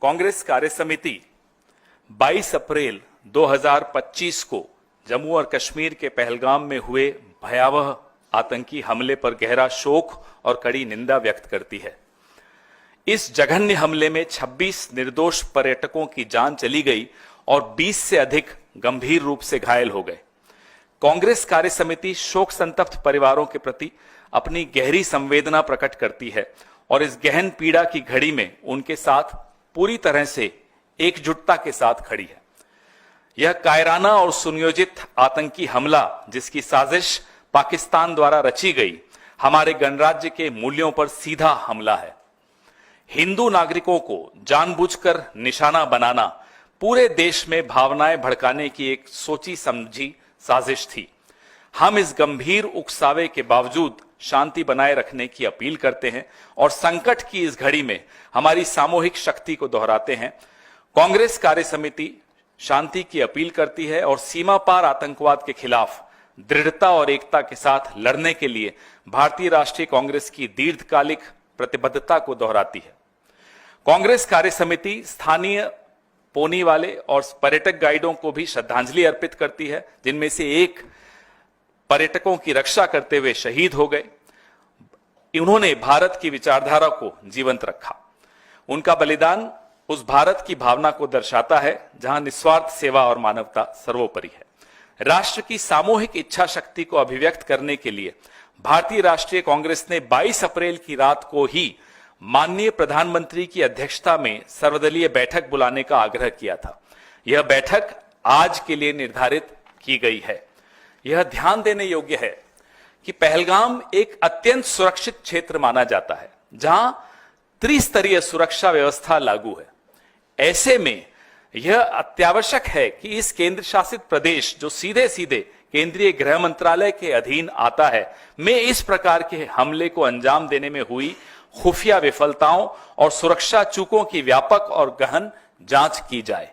कांग्रेस कार्य समिति 22 अप्रैल 2025 को जम्मू और कश्मीर के पहलगाम में हुए भयावह आतंकी हमले पर गहरा शोक और कड़ी निंदा व्यक्त करती है। इस जघन्य हमले में 26 निर्दोष पर्यटकों की जान चली गई और 20 से अधिक गंभीर रूप से घायल हो गए। कांग्रेस कार्य समिति शोक संतप्त परिवारों के प्रति अपनी गहरी संवेदना प्रकट करती है और इस गहन पीड़ा की घड़ी में उनके साथ पूरी तरह से एकजुटता के साथ खड़ी है। यह कायराना और सुनियोजित आतंकी हमला, जिसकी साजिश पाकिस्तान द्वारा रची गई, हमारे गणराज्य के मूल्यों पर सीधा हमला है। हिंदू नागरिकों को जानबूझकर निशाना बनाना पूरे देश में भावनाएं भड़काने की एक सोची समझी साजिश थी। हम इस गंभीर उकसावे के बावजूद शांति बनाए रखने की अपील करते हैं और संकट की इस घड़ी में हमारी सामूहिक शक्ति को दोहराते हैं। कांग्रेस कार्य समिति शांति की अपील करती है और सीमा पार आतंकवाद के खिलाफ दृढ़ता और एकता के साथ लड़ने के लिए भारतीय राष्ट्रीय कांग्रेस की दीर्घकालिक प्रतिबद्धता को दोहराती है। कांग्रेस कार्य समिति स्थानीय पोनी वाले और पर्यटक गाइडों को भी श्रद्धांजलि अर्पित करती है, जिनमें से एक पर्यटकों की रक्षा करते हुए शहीद हो गए। उन्होंने भारत की विचारधारा को जीवंत रखा। उनका बलिदान उस भारत की भावना को दर्शाता है जहां निस्वार्थ सेवा और मानवता सर्वोपरि है। राष्ट्र की सामूहिक इच्छा शक्ति को अभिव्यक्त करने के लिए भारतीय राष्ट्रीय कांग्रेस ने 22 अप्रैल की रात को ही माननीय प्रधानमंत्री की अध्यक्षता में सर्वदलीय बैठक बुलाने का आग्रह किया था। यह बैठक आज के लिए निर्धारित की गई है। यह ध्यान देने योग्य है कि पहलगाम एक अत्यंत सुरक्षित क्षेत्र माना जाता है, जहां त्रिस्तरीय सुरक्षा व्यवस्था लागू है। ऐसे में यह अत्यावश्यक है कि इस केंद्र शासित प्रदेश, जो सीधे सीधे केंद्रीय गृह मंत्रालय के अधीन आता है, में इस प्रकार के हमले को अंजाम देने में हुई खुफिया विफलताओं और सुरक्षा चूकों की व्यापक और गहन जांच की जाए।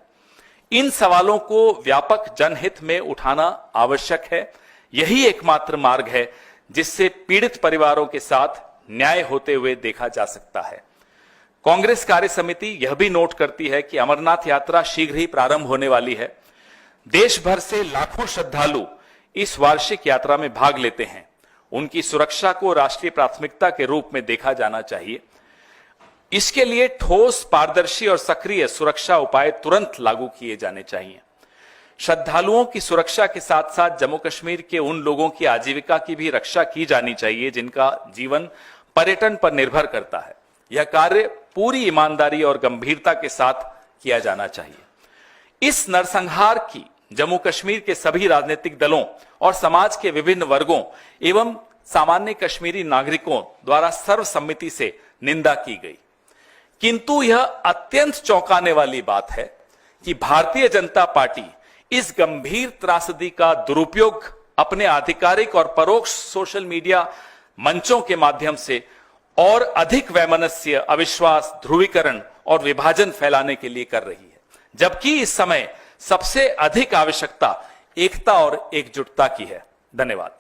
इन सवालों को व्यापक जनहित में उठाना आवश्यक है। यही एकमात्र मार्ग है जिससे पीड़ित परिवारों के साथ न्याय होते हुए देखा जा सकता है। कांग्रेस कार्य समिति यह भी नोट करती है कि अमरनाथ यात्रा शीघ्र ही प्रारंभ होने वाली है। देश भर से लाखों श्रद्धालु इस वार्षिक यात्रा में भाग लेते हैं। उनकी सुरक्षा को राष्ट्रीय प्राथमिकता के रूप में देखा जाना चाहिए। इसके लिए ठोस, पारदर्शी और सक्रिय सुरक्षा उपाय तुरंत लागू किए जाने चाहिए। श्रद्धालुओं की सुरक्षा के साथ साथ जम्मू कश्मीर के उन लोगों की आजीविका की भी रक्षा की जानी चाहिए जिनका जीवन पर्यटन पर निर्भर करता है। यह कार्य पूरी ईमानदारी और गंभीरता के साथ किया जाना चाहिए। इस नरसंहार की जम्मू कश्मीर के सभी राजनीतिक दलों और समाज के विभिन्न वर्गों एवं सामान्य कश्मीरी नागरिकों द्वारा सर्वसम्मति से निंदा की गई। किंतु यह अत्यंत चौंकाने वाली बात है कि भारतीय जनता पार्टी इस गंभीर त्रासदी का दुरुपयोग अपने आधिकारिक और परोक्ष सोशल मीडिया मंचों के माध्यम से और अधिक वैमनस्य, अविश्वास, ध्रुवीकरण और विभाजन फैलाने के लिए कर रही है, जबकि इस समय सबसे अधिक आवश्यकता एकता और एकजुटता की है। धन्यवाद।